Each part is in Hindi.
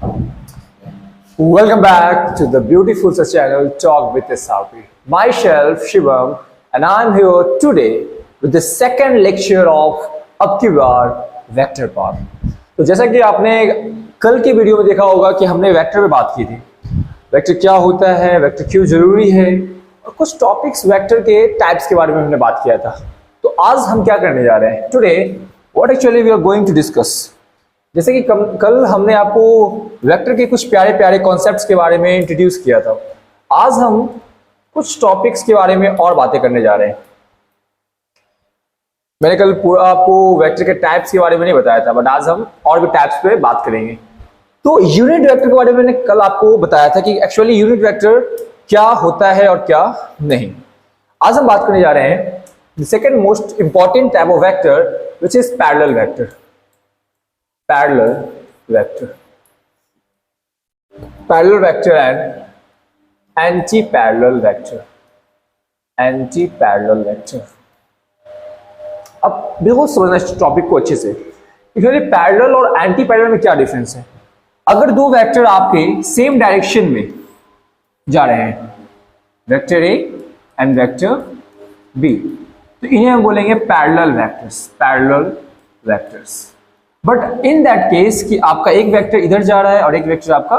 Welcome back to the beautiful such channel Talk with SRP. Myself Shivam and I'm here today with the second lecture of अब की बार वेक्टर पार्ट। तो जैसा कि आपने कल की वीडियो में देखा होगा कि हमने वेक्टर पे बात की थी, वेक्टर क्या होता है, वेक्टर क्यों जरूरी है और कुछ टॉपिक्स वेक्टर के टाइप्स के बारे में हमने बात किया था। तो आज हम क्या करने जा रहे हैं, today what actually we are going to discuss. जैसे कि कल हमने आपको वेक्टर के कुछ प्यारे प्यारे कॉन्सेप्ट्स के बारे में इंट्रोड्यूस किया था, आज हम कुछ टॉपिक्स के बारे में और बातें करने जा रहे हैं। मैंने कल पूरा आपको वेक्टर के टाइप्स के बारे में नहीं बताया था, बट आज हम और भी टाइप्स पे बात करेंगे। तो यूनिट वेक्टर के बारे में मैंने कल आपको बताया था कि एक्चुअली यूनिट वेक्टर क्या होता है और क्या नहीं। आज हम बात करने जा रहे हैं the second most important type of vector which is parallel vector. Parallel vector, parallel vector and anti parallel vector, anti parallel vector. अब बिल्कुल समझना इस टॉपिक को अच्छे से। पैरेलल और एंटी पैरेलल में क्या डिफरेंस है। अगर दो वेक्टर आपके सेम डायरेक्शन में जा रहे हैं, vector A and vector B, तो इन्हें हम बोलेंगे parallel vectors, parallel vectors. But in that case कि आपका एक वेक्टर इधर जा रहा है और एक वेक्टर आपका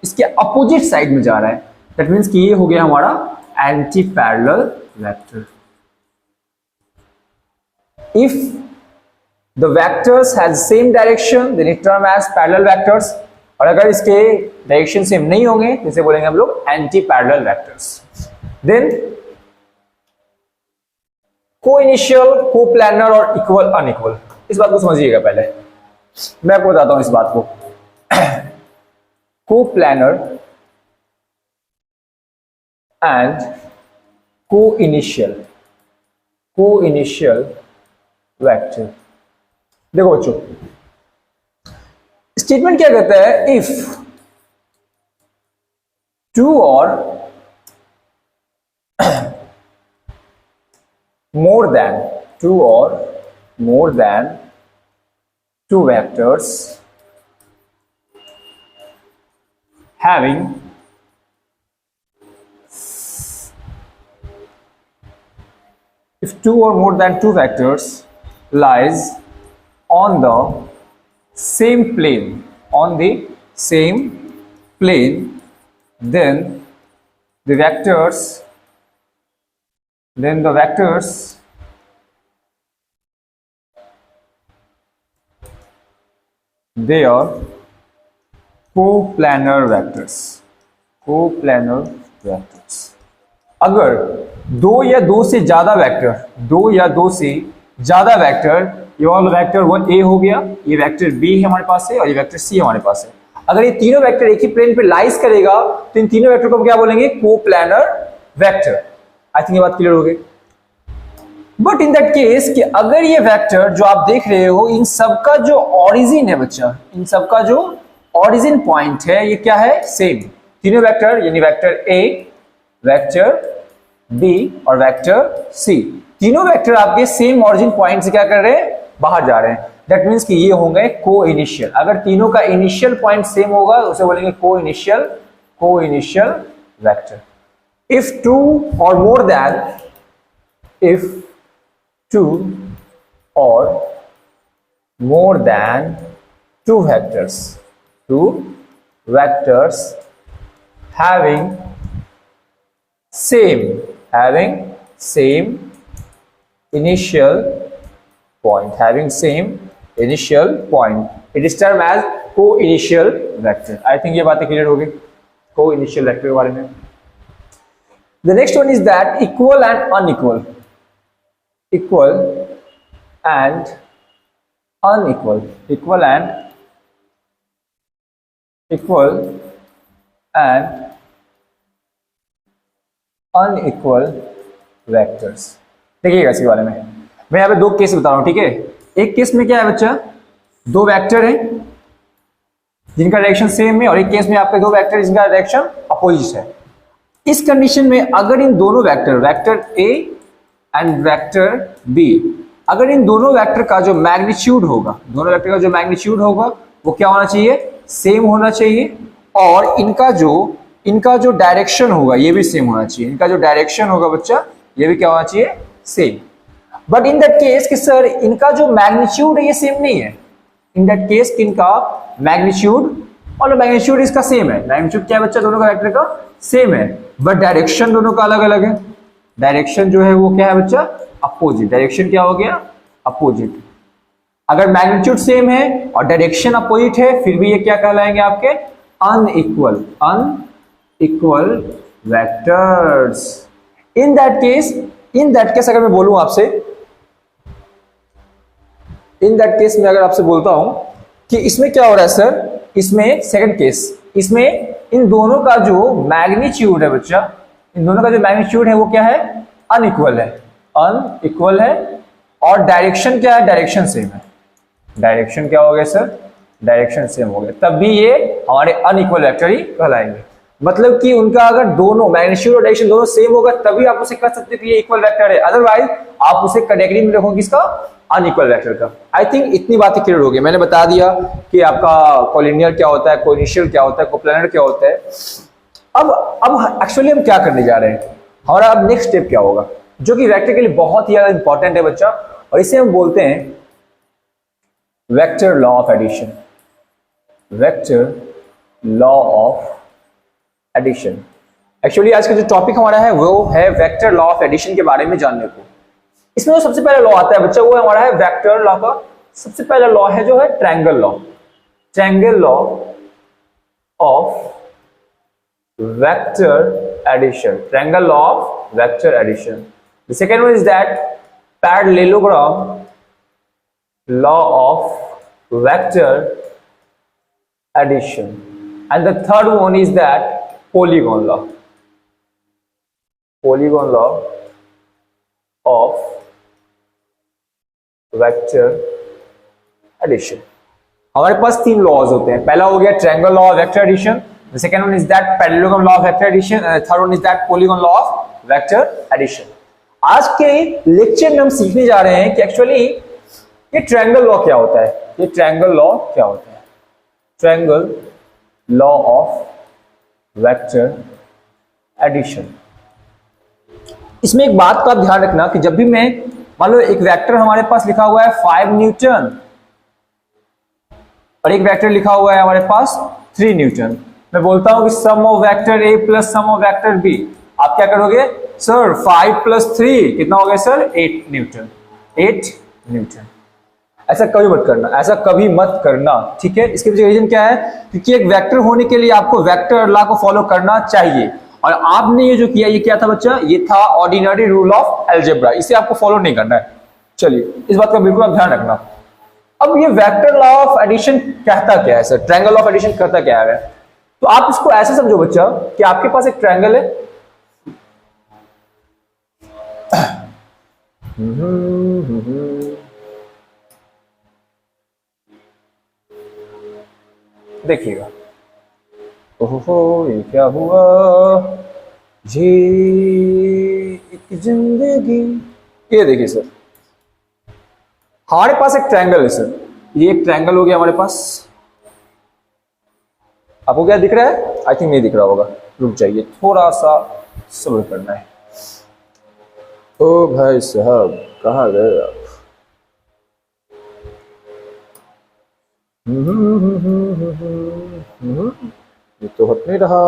इसके अपोजिट साइड में जा रहा है, दैट मीन्स कि ये हो गया हमारा anti parallel vector. If the vectors has same direction, then it term as parallel vectors. और अगर इसके डायरेक्शन सेम नहीं होंगे तो इसे बोलेंगे हम लोग एंटी पैरेलल वेक्टर्स। देन को-इनिशियल, को-प्लानर और इक्वल अनइक्वल, इस बात को समझिएगा। पहले मैं आपको बताता हूं इस बात को। को-प्लानर एंड को-इनिशियल, को-इनिशियल वेक्टर। देखो बच्चों, स्टेटमेंट क्या कहता है, इफ टू और मोर देन, टू और more than two vectors having if two or more than two vectors lies on the same plane, on the same plane, then the vectors they are co-planar vectors, co-planar vectors। अगर दो या दो से ज्यादा वेक्टर, दो या दो से ज्यादा वेक्टर, ये वाला वेक्टर 1a हो गया, ये वेक्टर b है हमारे पास है और ये वेक्टर c हमारे पास है। अगर ये तीनों वेक्टर एक ही प्लेन पे लाइज करेगा तो इन तीनों वेक्टर को हम क्या बोलेंगे, को-प्लानर वेक्टर। आई थिंक ये बात क्लियर हो गई। बट इन दैट केस कि अगर ये वेक्टर जो आप देख रहे हो, इन सबका जो ओरिजिन है बच्चा, इन सबका जो ओरिजिन पॉइंट है ये क्या है, सेम। तीनों वेक्टर यानी वेक्टर ए, वेक्टर बी और वेक्टर सी, तीनों वेक्टर आपके सेम ओरिजिन पॉइंट से क्या कर रहे हैं, बाहर जा रहे हैं। दैट मीन्स कि ये होंगे को इनिशियल। अगर तीनों का इनिशियल पॉइंट सेम होगा उसे बोलेंगे को इनिशियल, को इनिशियल वेक्टर। इफ टू और more than, if two or more than two vectors having same initial point, it is termed as co-initial vector। I think ये बातें क्लियर हो गई co-initial vector के बारे में। The next one is that equal and unequal, equal and unequal, equal and unequal vectors। देखिएगा इसके बारे में, मैं यहाँ पे दो केस बता रहा हूं, ठीक है। एक केस में क्या है बच्चा, दो वेक्टर हैं जिनका डायरेक्शन सेम है और एक केस में आपके दो वेक्टर जिनका डायरेक्शन अपोजिट है। इस कंडीशन में अगर इन दोनों vector, vector A and vector B, अगर इन दोनों वेक्टर का जो मैग्नीट्यूड होगा, दोनों वेक्टर का जो मैग्नीट्यूड होगा वो क्या होना चाहिए, सेम होना चाहिए और इनका जो डायरेक्शन होगा ये भी सेम होना चाहिए। इनका जो डायरेक्शन होगा बच्चा ये भी क्या होना चाहिए, same. But in that case कि सर इनका जो मैग्नीट्यूड है ये सेम नहीं है। इन दैट केस इनका मैग्नीट्यूड और मैग्नीट्यूड इसका सेम है। मैग्नीट्यूड क्या है बच्चा, दोनों का वेक्टर का सेम है, बट डायरेक्शन दोनों का अलग अलग है। डायरेक्शन जो है वो क्या है बच्चा, अपोजिट। डायरेक्शन क्या हो गया, अपोजिट। अगर मैग्नीट्यूड सेम है और डायरेक्शन अपोजिट है फिर भी ये क्या कहलाएंगे आपके, unequal vectors. In that case अगर मैं बोलूं आपसे, इन दैट केस में अगर आपसे बोलता हूं कि इसमें क्या हो रहा है सर, इसमें सेकंड केस, इसमें इन दोनों का जो मैग्नीट्यूड है बच्चा, इन दोनों का जो मैग्नीट्यूड है वो क्या है, अनइक्वल है और डायरेक्शन क्या है, डायरेक्शन सेम है। डायरेक्शन क्या हो गया सर, डायरेक्शन सेम हो गया, तब भी ये हमारे अनइक्वल वेक्टर ही कहलाएंगे। मतलब कि उनका अगर दोनों मैग्नीट्यूड और डायरेक्शन दोनों सेम होगा तभी आप उसे कह सकते हैं कि ये इक्वल वेक्टर है, अदरवाइज आप उसे कैटेगरी में रखोगे किसका, अनइक्वल वेक्टर का। आई थिंक इतनी बातें क्लियर हो गई। मैंने बता दिया कि आपका कोलिनियर क्या होता है, कोइनिशियल क्या होता है, कोप्लैनर क्या होता है। अब एक्चुअली हम क्या करने जा रहे हैं, हमारा अब नेक्स्ट स्टेप क्या होगा, जो कि वेक्टर के लिए बहुत ही ज्यादा इंपॉर्टेंट है बच्चा, और इसे हम बोलते हैं vector law of addition. Vector law of addition. Actually आज का जो टॉपिक हमारा है वो है वेक्टर लॉ ऑफ एडिशन के बारे में जानने को। इसमें जो सबसे पहला लॉ आता है बच्चा वो हमारा है वेक्टर लॉ का सबसे पहला लॉ है जो है triangle law. Triangle law of vector addition, triangle law of vector addition. The second one is that parallelogram law of vector addition, and the third one is that polygon law of vector addition. हमारे पास तीन लॉज होते हैं। पहला हो गया triangle law of vector addition, the second one is that parallelogram law of vector addition, and the third one is that polygon law of vector addition. आज के लेक्चर में हम सीखने जा रहे हैं कि एक्चुअली ये ट्रायंगल लॉ क्या होता है। ये ट्रायंगल लॉ क्या होता है, triangle law of vector addition. इसमें एक बात का ध्यान रखना कि जब भी मैं मान लो एक वेक्टर हमारे पास लिखा हुआ है 5 न्यूटन और एक वेक्टर लिखा हुआ है हमारे पास 3 न्यूटन, मैं बोलता हूं कि sum of vector A plus sum of vector B, आप क्या करोगे सर, 5 + 3 कितना हो गया सर, 8 न्यूटन। 8 न्यूटन। ऐसा कभी मत करना, ऐसा कभी मत करना, ठीक है। इसके पीछे रीजन क्या है, क्योंकि एक वेक्टर होने के लिए आपको वेक्टर लॉ को फॉलो करना चाहिए, और आपने ये जो किया ये क्या था बच्चा, ये था ऑर्डिनरी रूल ऑफ अलजेब्रा, इसे आपको फॉलो नहीं करना है। चलिए इस बात का बिल्कुल आप ध्यान रखना। अब ये वेक्टर लॉ ऑफ एडिशन कहता क्या है sir, triangle law of addition कहता क्या है, तो आप इसको ऐसे समझो बच्चा कि आपके पास एक ट्रायंगल है, देखिएगा, ओहो ये क्या हुआ, जी एक जिंदगी। ये देखिए सर हमारे पास एक ट्रायंगल है सर, ये एक ट्रायंगल हो गया हमारे पास। आपको क्या दिख रहा है, आई थिंक नहीं दिख रहा होगा, रुक जाइए थोड़ा सा सब्र करना है। ओ भाई साहब कहाँ गए आप, ये तो हट नहीं रहा।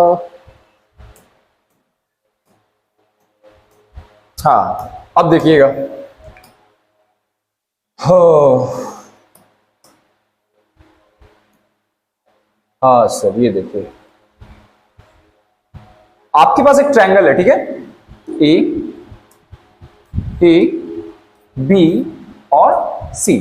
हाँ अब देखिएगा, हो हाँ सर ये देखिए आपके पास एक ट्रायंगल है, ठीक है, ए बी और सी।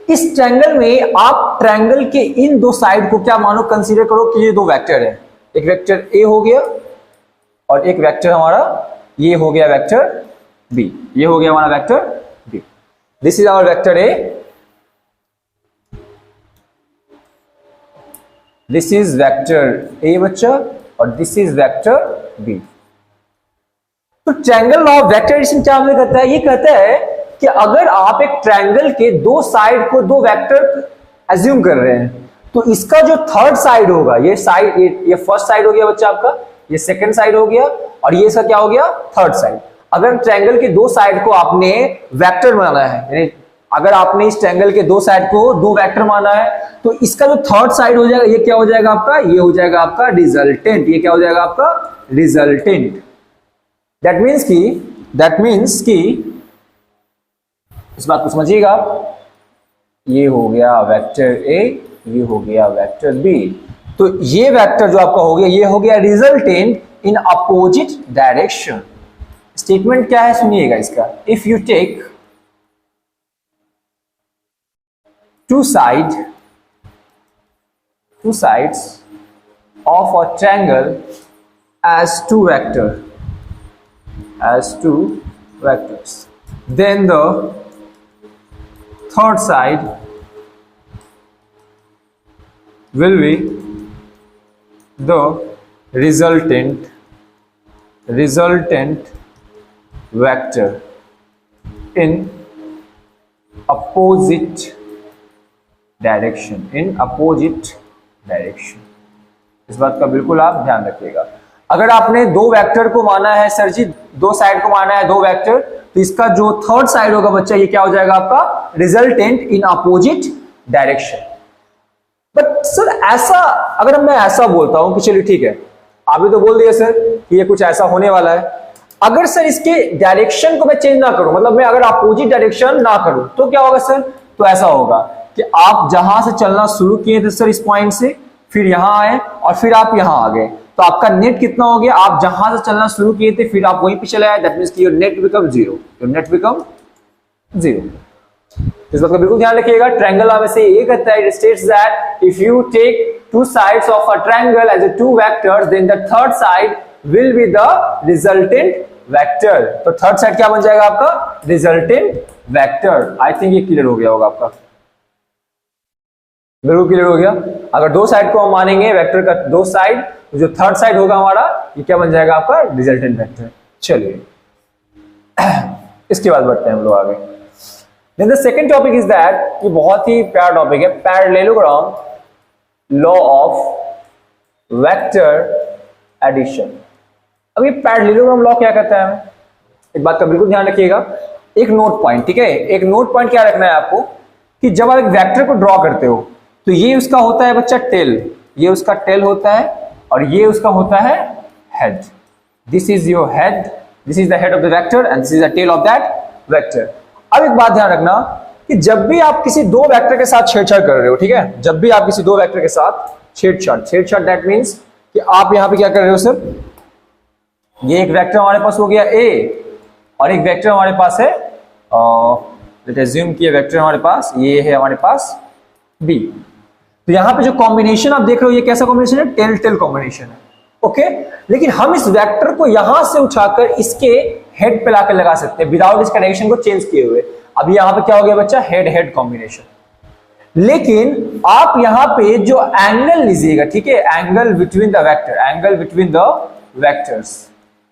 इस ट्रायंगल में आप ट्रायंगल के इन दो साइड को क्या मानो, कंसीडर करो कि ये दो वेक्टर है, एक वेक्टर ए हो गया और एक वेक्टर हमारा ये हो गया वेक्टर बी, ये हो गया हमारा vector B. This is our vector A, this is vector A बच्चा, और दिस इज वेक्टर बी। तो triangle law of vector addition क्या हमें कहता है, ये कहता है कि अगर आप एक ट्रायंगल के दो साइड को दो वेक्टर एज्यूम कर रहे हैं, तो तो इसका जो थर्ड साइड होगा, ये साइड, ये फर्स्ट साइड हो गया बच्चा आपका, ये सेकंड साइड हो गया, और ये इसका क्या हो गया, थर्ड साइड। अगर ट्रायंगल के दो साइड को आपने वेक्टर बनाना है, यानी अगर आपने इस ट्रायंगल के दो साइड को दो वेक्टर माना है, तो इसका जो थर्ड साइड हो जाएगा, ये क्या हो जाएगा आपका, ये हो जाएगा आपका रिजल्टेंट। ये क्या हो जाएगा आपका, रिजल्टेंट। दैट मीन्स कि इस बात को समझिएगा, ये हो गया वेक्टर ए, ये हो गया वेक्टर बी। तो ये वेक्टर जो आपका हो गया, ये हो गया resultant in opposite direction. Statement क्या है सुनिएगा इसका, if you take two sides of a triangle as two vectors, then the third side will be the resultant vector in opposite direction. इस बात का बिल्कुल आप ध्यान रखिएगा। अगर आपने दो वेक्टर को माना है सर जी, दो साइड को माना है दो वेक्टर, तो इसका जो थर्ड साइड होगा बच्चा, ये क्या हो जाएगा आपका, resultant in opposite direction. But sir ऐसा, अगर मैं ऐसा बोलता हूं कि चलिए ठीक है, आपने तो बोल दिया सर कि ये कुछ ऐसा होने वाला है, अगर सर इसके डायरेक्शन को मैं चेंज ना करूं, मतलब मैं अगर अपोजिट डायरेक्शन ना करूं, तो क्या होगा सर, तो ऐसा होगा कि आप जहां से चलना शुरू किए थे सर इस पॉइंट से, फिर यहां आए और फिर आप यहां आ गए, तो आपका नेट कितना हो गया, आप जहां से चलना शुरू किए थे फिर आप वहीं पे चले आए, दैट मींस कि your net become zero, your net become zero. इस बात का बिल्कुल ध्यान रखिएगा। ट्रायंगल में से ये कहता है, it states that if you take two sides of a triangle as two vectors, then the third side will be the resultant vector. तो थर्ड साइड क्या बन जाएगा आपका, रिजल्टेंट वेक्टर। आई थिंक ये क्लियर हो गया होगा आपका, बिल्कुल क्लियर हो गया। अगर दो साइड को हम मानेंगे वेक्टर का दो साइड, तो जो थर्ड साइड होगा हमारा, ये क्या बन जाएगा आपका, रिजल्टेंट वेक्टर। चलिए इसके बाद बढ़ते हैं हम लोग आगे। Then the second topic is that, ये बहुत ही प्यारा टॉपिक है, parallelogram law of vector addition. अब ये पैरेललोग्राम लॉ क्या कहता है, एक बात का बिल्कुल ध्यान रखिएगा, एक नोट पॉइंट, ठीक है, एक नोट पॉइंट क्या रखना है आपको, कि जब आप एक वेक्टर को ड्रॉ करते हो, तो ये उसका होता है बच्चा टेल, ये उसका टेल होता है, और ये उसका होता है head. This is your head, this is the head of the vector and this is the tail of that vector. अब एक बात ध्यान रखना कि जब भी आप किसी दो वेक्टर के साथ छेड़छाड़ कर रहे हो, ठीक है, जब भी आप किसी दो वेक्टर के साथ छेड़छाड़ दैट मींस कि आप यहां पे क्या कर रहे हो सर, ये एक वेक्टर हमारे पास हो गया ए, और एक वेक्टर हमारे पास है, लेट अज्यूम कि ये वेक्टर हमारे पास, ये है हमारे पास बी। तो यहां पे जो कॉम्बिनेशन आप देख रहे हो, ये कैसा कॉम्बिनेशन है, टेल टेल कॉम्बिनेशन है, ओके। लेकिन हम इस वेक्टर को यहां से उठाकर इसके हेड पे लाकर लगा सकते हैं विदाउट इसका डायरेक्शन को चेंज किए हुए। अब यहां पे क्या हो गया बच्चा, हेड हेड कॉम्बिनेशन। लेकिन आप यहां पे जो एंगल लीजिएगा, ठीक है, angle between the vector, angle between the vectors,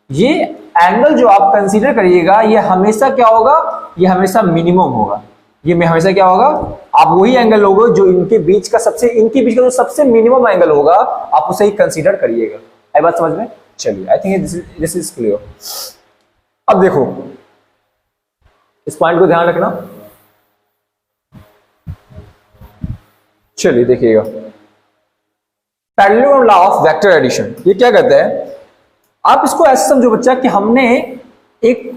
ये एंगल जो आप कंसीडर करिएगा, ये हमेशा क्या होगा, ये हमेशा मिनिमम होगा। ये में हमेशा क्या होगा, आप वही एंगल लोगे जो इनके बीच का जो सबसे मिनिमम एंगल होगा, आप उसे ही कंसीडर करिएगा। आई बात समझ में, चलिए I think this is clear. अब देखो इस पॉइंट को ध्यान रखना, चलिए देखिएगा, parallelogram law of vector addition, ये क्या कहता है, आप इसको ऐसे समझो बच्चा कि हमने एक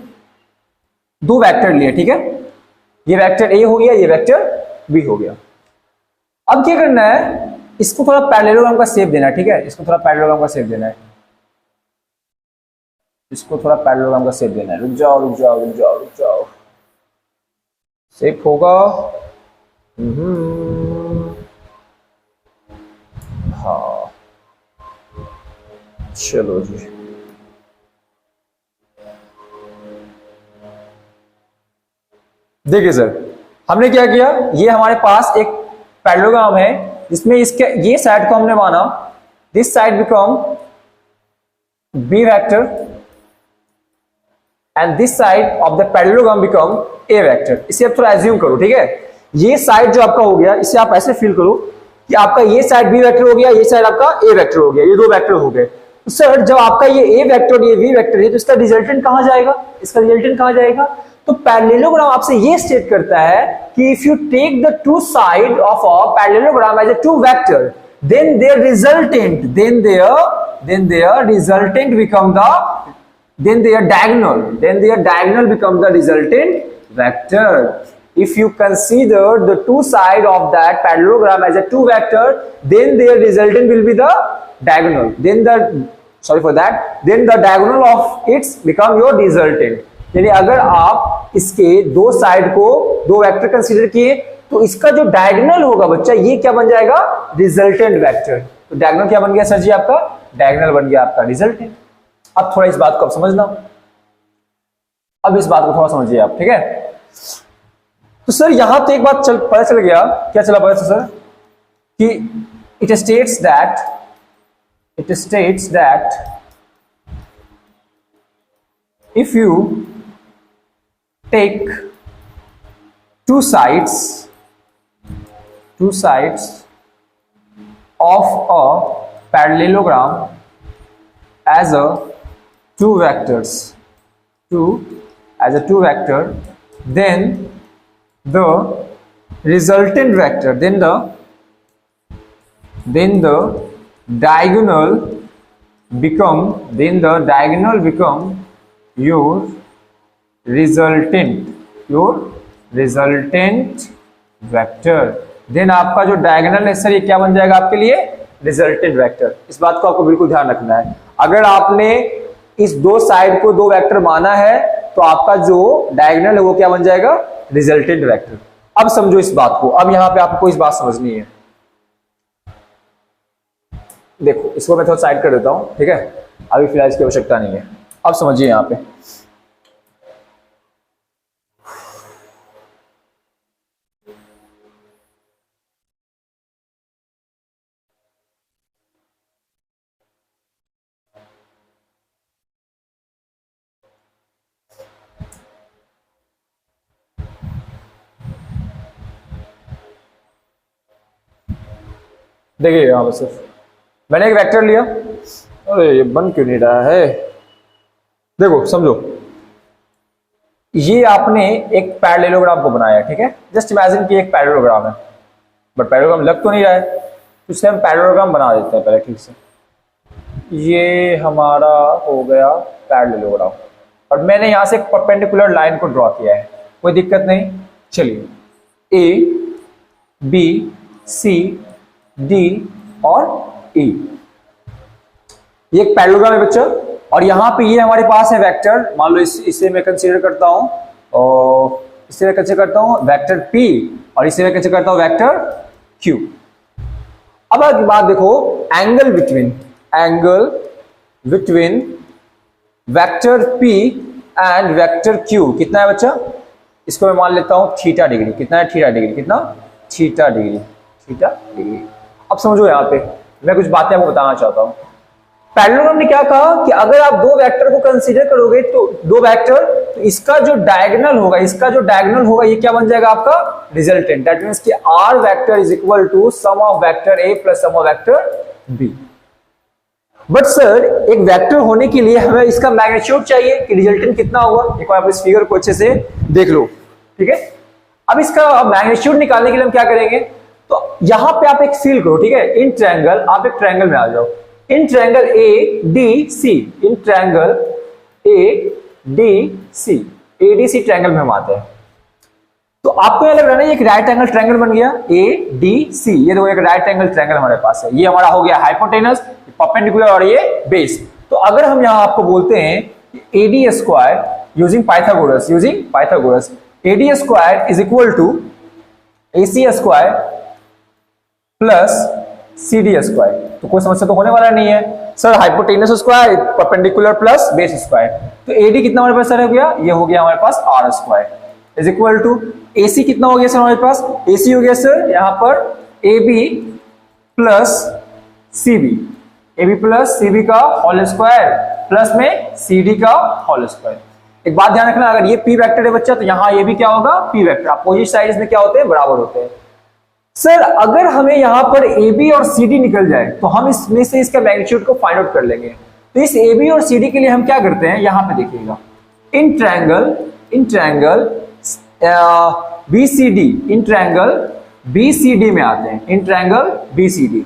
दो वेक्टर लिए, ठीक है, ये वेक्टर ए हो गया, ये वेक्टर बी हो गया। अब क्या करना है, इसको थोड़ा पैरेललोग्राम का शेप देना है, ठीक है, इसको थोड़ा पैरेललोग्राम का शेप देना है, इसको थोड़ा पैरेललोग्राम का शेप देना है। रुक जाओ, शेप होगा, हाँ चलो जी, देखिए सर हमने क्या किया, ये हमारे पास एक पैरेललोग्राम है जिसमें इसके ये साइड को हमने माना, this side become B vector and this side of the parallelogram become A vector. इसे आप थोड़ा एज्यूम करो, ठीक है, ये साइड जो आपका हो गया, इसे आप ऐसे फील करो कि आपका ये साइड बी वेक्टर हो गया, ये साइड आपका ए वेक्टर हो गया, ये दो वेक्टर हो गए। तो सर जब आपका ये ए वेक्टर ये बी वेक्टर है तो इसका रिजल्टेंट कहां जाएगा, इसका रिजल्टेंट कहां जाएगा? तो पैरेललोग्राम आपसे ये स्टेट करता है कि if you take the two side of a parallelogram as a two vector then their resultant then their resultant become the then their diagonal become the resultant vector. If you consider the two side of that parallelogram as a two vector, then their resultant will be the diagonal, then the diagonal of its become your resultant. यानी अगर आप इसके दो साइड को दो वेक्टर कंसीडर किए तो इसका जो डायगोनल होगा बच्चा ये क्या बन जाएगा, रिजल्टेंट वेक्टर। तो डायगोनल क्या बन गया सर जी, आपका डायगोनल बन गया आपका रिजल्टेंट। अब थोड़ा इस बात को आप समझना, अब इस बात को थोड़ा समझिए आप, ठीक है। तो सर यहां तो एक बात पता चल गया, क्या चला पता सर, कि it states that if you take two sides of a parallelogram as a two vector, then the resultant vector, then the diagonal become your resultant vector। Then आपका जो डायगोनल है सर ये क्या बन जाएगा आपके लिए, रिजल्टेंट वेक्टर। इस बात को आपको बिल्कुल ध्यान रखना है। अगर आपने इस दो साइड को दो वेक्टर माना है तो आपका जो डायगोनल है वो क्या बन जाएगा, रिजल्टेंट वेक्टर। अब समझो इस बात को, अब यहां पे आपको इस बात समझनी है। देखो इसको मैं थोड़ा साइड कर देता हूं, ठीक है, अभी फिलहाल इसकी आवश्यकता नहीं है। अब समझिए यहां पे, देखिए यहां पर सिर्फ मैंने एक वेक्टर लिया, अरे ये बन क्यों नहीं रहा है, देखो समझो, ये आपने एक पैरेललोग्राम को बनाया, ठीक है। जस्ट इमेजिन कि एक पैरेललोग्राम है, बट पैरेललोग्राम लग तो नहीं रहा है, तो इससे हम पैरेललोग्राम बना देते हैं पहले, ठीक से। ये हमारा हो गया पैरेललोग्राम और मैंने यहां से एक परपेंडिकुलर लाइन को ड्रॉ किया है, कोई दिक्कत नहीं। चलिए ए बी सी डी और ई, ये एक पैरेललोग्राम है बच्चा, और यहां पे ये हमारे पास है वेक्टर, मान लो इसे मैं कंसीडर करता हूं, और इसे मैं कंसीडर करता हूं वेक्टर P, और इसे मैं कंसीडर करता हूं वेक्टर Q। अब एक बात देखो, angle between vector P and vector Q कितना है बच्चा, इसको मैं मान लेता हूं थीटा डिग्री। कितना है, थीटा डिग्री, कितना, थीटा डिग्री। अब समझो यहां पे मैं कुछ बातें आपको बताना चाहता हूं। पैरेललोग्राम ने क्या कहा कि अगर आप दो वेक्टर को कंसीडर करोगे तो दो वेक्टर, तो इसका जो डायगोनल होगा ये क्या बन जाएगा आपका, रिजल्टेंट। दैट मींस कि R vector is equal to sum of vector A plus sum of vector B। But sir एक वेक्टर होने के लिए हमें इसका मैग्नीट्यूड चाहिए कि रिजल्टेंट कितना होगा। एक बार आप इस फिगर को अच्छे से देख लो, ठीक है। अब इसका मैग्नीट्यूड निकालने के लिए हम क्या करेंगे, तो यहां पे आप एक फील करो, ठीक है, इन ट्रायंगल, आप एक ट्रायंगल में आ जाओ, in triangle ADC, in triangle ADC, ADC triangle में हम आते हैं। तो आपको यह लग रहा है ना, एक राइट एंगल ट्रायंगल बन गया ADC, ये देखो एक राइट एंगल ट्रायंगल हमारे पास है, ये हमारा हो गया हाइपोटेनस, परपेंडिकुलर और ये बेस। तो अगर हम यहां आपको बोलते हैं AD square using Pythagoras, AD square is equal to AC square plus CD square, तो कोई समस्या तो होने वाला नहीं है। Sir hypotenuse square perpendicular plus base square, तो AD कितना हमारे पास सर हो गया, ये हो गया हमारे पास R square is equal to AC कितना हो गया सर हमारे पास, AC हो गया सर यहां पर AB प्लस CB का होल स्क्वायर प्लस में CD का होल स्क्वायर। एक बात ध्यान रखना, अगर ये P वेक्टर है बच्चा तो यहां ये भी क्या होगा, P वेक्टर। अपोजिट साइड्स में क्या होते हैं, बराबर होते हैं। सर अगर हमें यहां पर ए बी और सी डी निकल जाए तो हम इसमें से इसका मैग्नीट्यूड को फाइंड आउट कर लेंगे। तो इस ए बी और सी डी के लिए हम क्या करते हैं, यहां पे देखिएगा, in triangle B C D, in triangle B C D में आते हैं, in triangle B C D.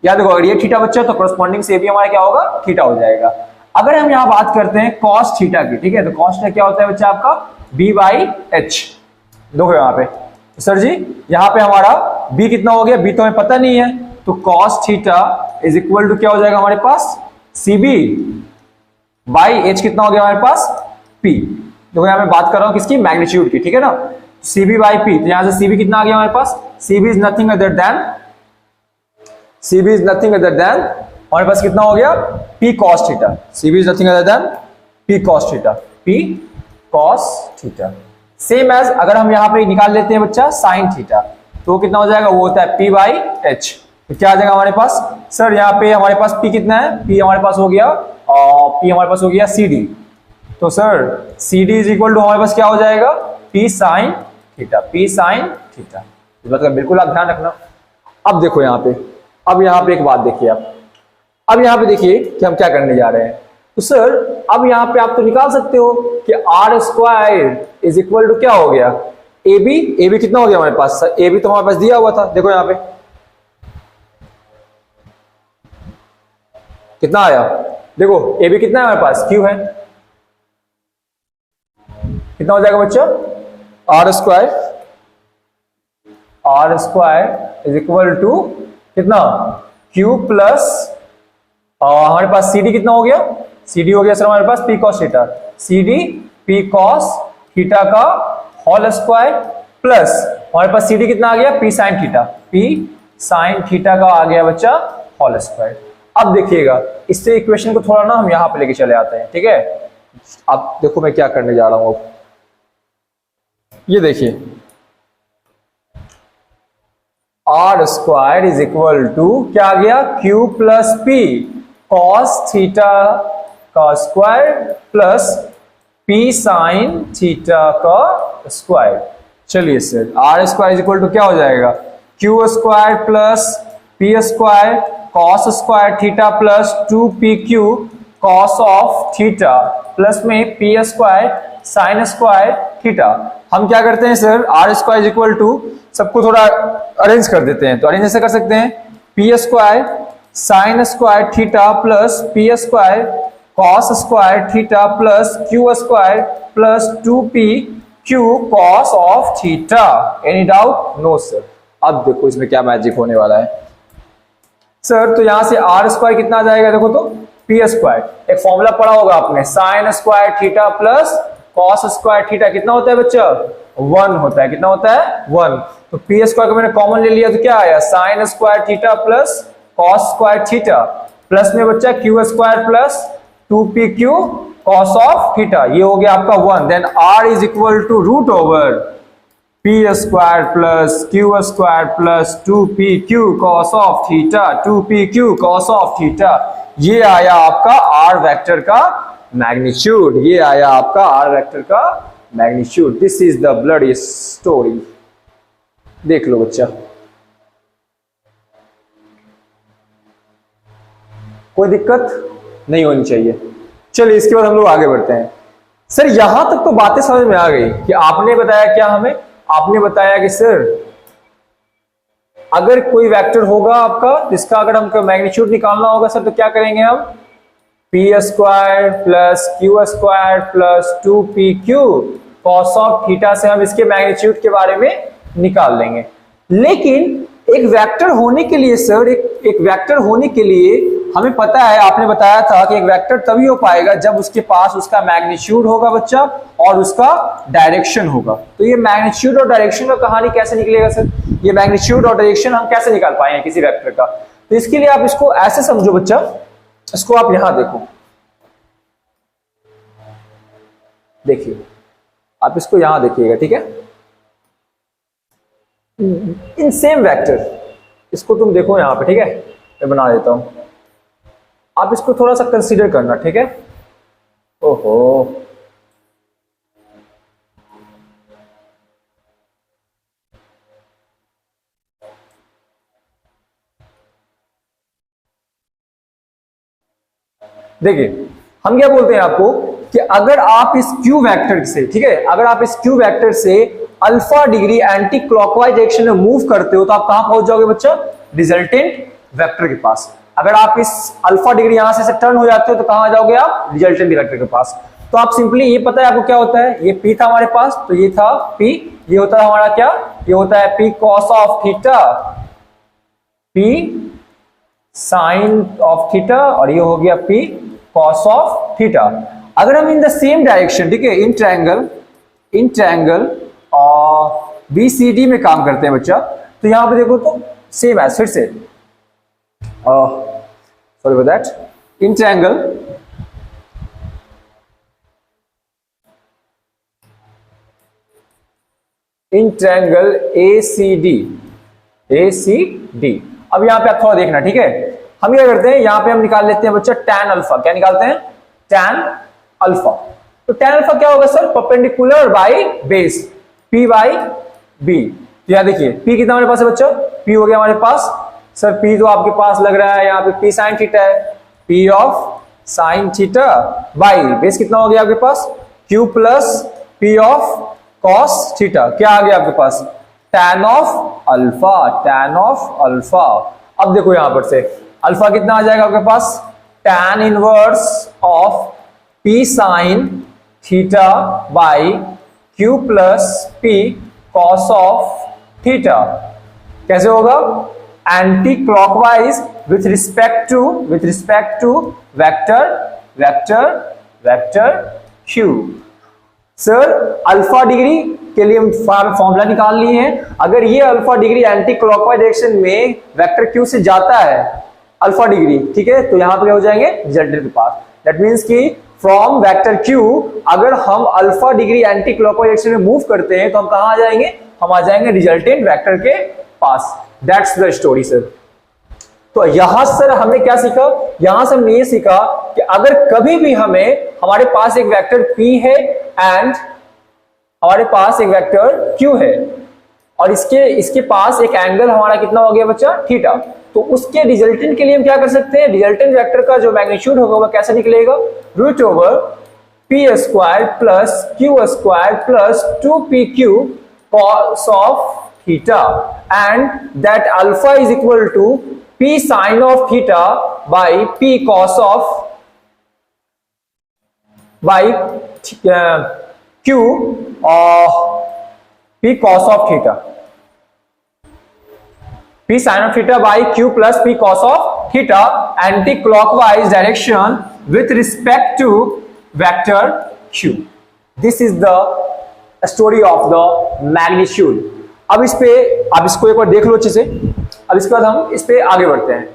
याद रखो अगर ये थीटा बच्चा तो करस्पॉन्डिंग से भी हमारा क्या होगा, थीटा हो जाएगा। अगर हम यहां बात करते हैं कॉस थीटा की, ठीक है, तो कॉस थीटा क्या होता है बच्चा आपका बी बाई एच। देखो यहां पे सर जी, यहां पे हमारा b कितना हो गया, b तो हमें पता नहीं है, तो cos theta is equal to क्या हो जाएगा हमारे पास cb बाई h, कितना हो गया हमारे पास p। देखो यहां मैं बात कर रहा हूं किसकी, मैग्नीट्यूड की, ठीक है ना, cb बाई p। तो यहां से cb कितना आ गया हमारे पास, cb is nothing other than हमारे पास कितना हो गया p cos theta, cb is nothing other than p cos theta, p cos theta. Same as अगर हम यहां पे निकाल लेते हैं बच्चा साइन थीटा, तो कितना हो जाएगा, वो होता है p बाई एच। तो क्या आ जाएगा हमारे पास, सर यहाँ पे हमारे पास p कितना है, p हमारे पास हो गया सी डी। तो sir C D is equal to हमारे पास क्या हो जाएगा, p साइन थीटा, इस बात का बिल्कुल आप ध्यान रखना। अब देखो यहाँ पे, अब यहाँ पे एक बात देखिए आप, अब यहाँ पे देखिए कि हम क्या करने जा रहे हैं। तो सर अब यहां पे आप तो निकाल सकते हो कि R square is equal to क्या हो गया, ए बी कितना हो गया हमारे पास, सर ए बी तो हमारे पास दिया हुआ था, देखो यहां पे कितना आया, देखो ए बी कितना है हमारे पास, क्यू है, कितना हो जाएगा बच्चा, R square is equal to कितना, क्यू प्लस हमारे पास सी डी कितना हो गया, सी डी हो गया सर हमारे पास P cos theta, C D P cos theta का होल स्क्वायर प्लस हमारे पास सी डी कितना आ गया, P sine theta, P sine theta का आ गया बच्चा होल स्क्वायर। अब देखिएगा इससे इक्वेशन को थोड़ा ना हम यहां पे लेके चले आते हैं, ठीक है। अब देखो मैं क्या करने जा रहा हूं, अब ये देखिए R square is equal to क्या आ गया, Q plus P cos theta का square plus P sine theta का स्क्वायर। चलिए sir R square is equal to क्या हो जाएगा, Q square plus P square cos square theta plus 2pq cos of theta plus में P square sine square theta. हम क्या करते हैं sir, R square is equal to सबको थोड़ा अरेंज कर देते हैं, तो अरेंज ऐसे कर सकते हैं, P square sine square theta plus P square cos square theta plus Q square plus 2pq cos of theta. Any doubt, no sir. अब देखो इसमें क्या मैजिक होने वाला है सर, तो यहां से आर स्क्वायर कितना आ जाएगा, देखो तो पी स्क्वायर, एक फॉर्मूला पढ़ा होगा आपने, sign square theta plus cos square theta कितना होता है बच्चा, 1 होता है, कितना होता है 1। तो पी स्क्वायर को मैंने कॉमन ले लिया तो क्या आया, sine square theta plus cos square theta plus में बच्चा Q square plus 2pq cos of theta, ये हो गया आपका 1। Then R is equal to root over P square plus Q square plus 2pq cos of theta, 2pq cos of theta. ये आया आपका आर वेक्टर का मैग्नीट्यूड, ये आया आपका आर वेक्टर का magnitude. This is the bloody story. देख लो बच्चा, कोई दिक्कत नहीं होनी चाहिए। चलिए इसके बाद हम लोग आगे बढ़ते हैं। सर यहां तक तो बातें समझ में आ गई कि आपने बताया क्या, हमें आपने बताया कि सर अगर कोई वेक्टर होगा आपका जिसका अगर हमको मैग्नीट्यूड निकालना होगा सर, तो क्या करेंगे हम, P square plus Q square plus 2pq cos of theta से हम इसके मैग्नीट्यूड के बारे में निकाल लेंगे। लेकिन एक वेक्टर होने के लिए सर, एक वेक्टर होने के लिए हमें पता है, आपने बताया था कि एक वेक्टर तभी हो पाएगा जब उसके पास उसका मैग्नीट्यूड होगा बच्चा और उसका डायरेक्शन होगा। तो ये मैग्नीट्यूड और डायरेक्शन का कहानी कैसे निकलेगा सर, ये मैग्नीट्यूड और डायरेक्शन हम कैसे निकाल पाएंगे किसी वेक्टर का। तो इसके लिए आप इसको ऐसे समझो बच्चा, इसको आप यहां देखो, देखिए आप इसको यहां देखिएगा, ठीक है। इन सेम वेक्टर, इसको तुम देखो यहां पे, ठीक है, मैं बना देता हूं, आप इसको थोड़ा सा कंसीडर करना, ठीक है। ओहो देखिए हम क्या बोलते हैं आपको कि अगर आप इस क्यू वेक्टर से, ठीक है, अगर आप इस क्यू वेक्टर से alpha degree anticlockwise direction में मूव करते हो तो आप कहां पहुंच जाओगे बच्चा? रिजल्टेंट वेक्टर के पास। अगर आप इस अल्फा डिग्री यहां से टर्न हो जाते हो तो कहां जाओगे आप? रिजल्टेंट वेक्टर के पास। तो आप सिंपली, ये पता है आपको क्या होता है, ये P था हमारे पास, तो ये था P, ये होता है हमारा क्या? ये होता है P cos of theta, P sine of theta, और ये हो गया P cos ऑफ थीटा। अगर हम इन द सेम डायरेक्शन, ठीक है, इन ट्रायंगल BCD में काम करते हैं बच्चा, तो यहां पे देखो तो सेम है, फिर से sorry for that, in triangle ACD। अब यहां पे आप थोड़ा देखना, ठीक है, हम क्या करते हैं, यहां पे हम निकाल लेते हैं बच्चा tan अल्फा। क्या निकालते हैं? tan alpha. तो tan अल्फा क्या होगा sir? Perpendicular by base, P by B। तो यहां देखिए P कितना हमारे पास है बच्चा? P हो गया हमारे पास सर, P तो आपके पास लग रहा है यहाँ पे P साइन थीटा है, P of sine theta by base कितना हो गया आपके पास? Q plus P of cos theta. क्या आ गया आपके पास? tan of alpha. अब देखो यहां पर से अल्फा कितना आ जाएगा आपके पास? tan inverse of P sine theta by Q plus P cos of theta. कैसे होगा? Anti clockwise with respect to vector Q। Sir alpha degree के लिए हम फॉर्मूला निकाल लिए हैं। अगर ये alpha degree anticlockwise direction में वेक्टर क्यू से जाता है, अल्फा डिग्री, ठीक है, तो यहां पे क्या हो जाएंगे? रिजल्टेंट के पास। दैट मींस कि फ्रॉम वेक्टर क्यू अगर हम alpha degree anticlockwise direction में मूव करते हैं तो हम कहां आ जाएंगे? हम आ जाएंगे रिजल्टेंट वेक्टर के पास। That's the story sir. तो यहां सर हमने क्या सीखा? यहां से हमने ये सीखा कि अगर कभी भी हमारे पास एक वेक्टर P है एंड हमारे पास एक वेक्टर Q है और इसके पास एक एंगल हमारा कितना हो गया बच्चा? थीटा, तो उसके रिजल्टेंट के लिए हम क्या कर सकते हैं? रिजल्टेंट वेक्टर का जो मैग्नीट्यूड होगा वो कैसे निकलेगा? Root over P square plus Q square plus 2PQ cos of theta, and that alpha is equal to P sin of theta by P cos of by Q P cos of theta, P sin of theta by Q plus P cos of theta anti-clockwise direction with respect to vector Q. This is the story of the magnitude. अब इसको एक बार देख लो अच्छे से। अब इसके बाद हम इस पे आगे बढ़ते हैं।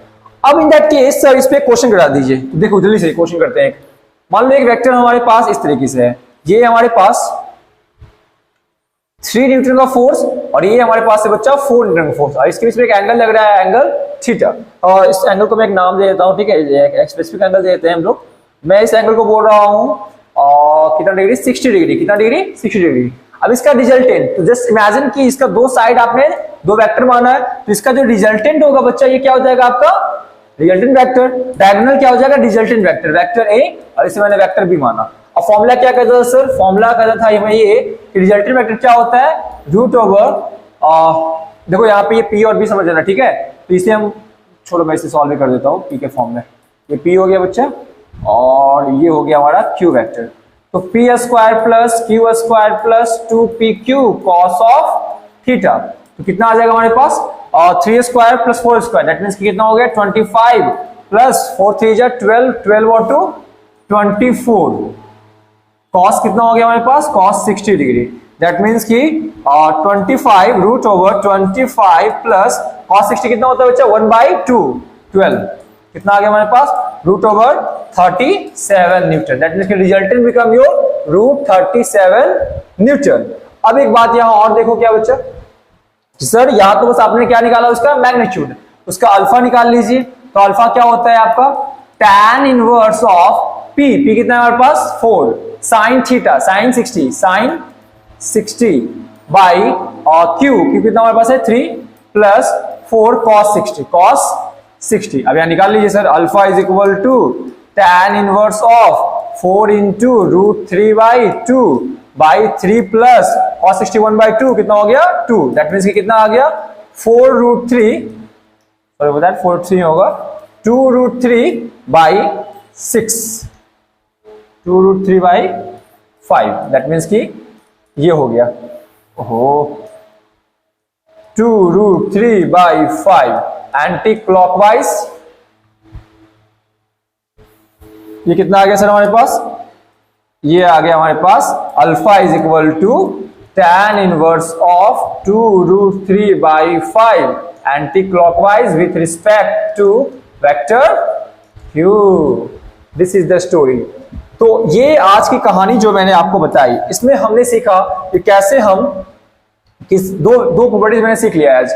अब इन दैट केस सर इस पे क्वेश्चन करा दीजिए। देखो जल्दी से क्वेश्चन करते हैं। मान लो एक वेक्टर हमारे पास इस तरीके से है, ये हमारे पास 3 न्यूटन का फोर्स और ये हमारे पास है बच्चा 4 न्यूटन का फोर्स, और इसके बीच में एक एंगल लग रहा है, एंगल थीटा, और इस एंगल को मैं एक नाम दे देता हूँ, ठीक है, एक स्पेसिफिक एंगल दे देते हैं हम लोग। मैं इस एंगल को बोल रहा हूँ कितना डिग्री? 60 डिग्री। कितना डिग्री? 60 डिग्री। अब इसका रिजल्टेंट, तो जस्ट इमेजिन कि इसका दो साइड आपने दो वेक्टर माना है, तो इसका जो रिजल्टेंट होगा बच्चा ये क्या हो जाएगा आपका? Resultant vector. डायगोनल क्या हो जाएगा? रिजल्टेंट वेक्टर, वेक्टर ए, और इसे मैंने वेक्टर बी माना। और फॉर्मूला क्या कहता था सर? फॉर्मूला कहता था हमें ये कि रिजल्टेंट वेक्टर क्या होता है? रूट ओवर, देखो यहाँ पे ये पी और बी समझ लेना, ठीक है, तो इसे हम छोड़ो, मैं इसे सॉल्व कर देता हूँ। पी के फॉर्म में ये पी हो गया बच्चा और ये हो गया हमारा क्यू वेक्टर। तो P square plus Q square plus 2PQ cos of theta, तो कितना आ जाएगा हमारे पास? 3 square plus 4 square, that means कितना हो गया? 25 प्लस 4 3 जा 12, 12 और 2 24। कॉस कितना हो गया हमारे पास? कॉस 60 डिग्री, दैट मींस कि 25 रूट ओवर 25 प्लस कॉस 60 कितना होता है बच्चा? 1/2, 12। कितना आ गया हमारे पास? Root over 37 newton, that means resultant become your root 37 newton. अब एक बात यहां और देखो क्या बच्चा, सर यहां तो बस आपने क्या निकाला? उसका मैग्नीट्यूड, उसका अल्फा निकाल लीजिए। तो अल्फा क्या होता है आपका? tan inverse of P, P कितना है हमारे पास? 4 साइन थीटा, साइन 60 बाई और Q कितना हमारे पास है? 3 प्लस 4 cos 60, cos 60। अब यहां निकाल लीजिए sir, alpha is equal to tan inverse of 4 into root 3 by 2 by 3 plus cos 61 by 2 कितना हो गया 2। दैट मीन्स कि कितना आ गया 4 रूट 3 सॉरी बता 4 3 होगा 2 root 3 by 6 2 root 3 by 5। That means कि ये हो गया ओहो 2 रूट 3 बाई 5 एंटी क्लॉकवाइज। ये कितना आ गया सर हमारे पास, ये आ गया हमारे पास alpha is equal to tan inverse of 2 root 3 by 5 anti clockwise with respect to vector q। This is the story. तो ये आज की कहानी जो मैंने आपको बताई, इसमें हमने सीखा कि कैसे हम दो प्रॉपर्टीज मैंने सीख लिया आज।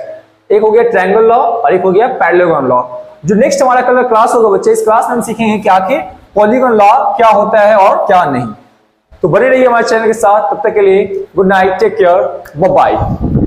एक हो गया ट्रायंगल लॉ और एक हो गया पैरेललोग्राम लॉ। जो नेक्स्ट हमारा कल क्लास होगा बच्चे, इस क्लास में हम सीखेंगे क्या कि पॉलीगॉन लॉ क्या होता है और क्या नहीं। तो बने रहिए हमारे चैनल के साथ, तब तक के लिए good night, take care, bye bye.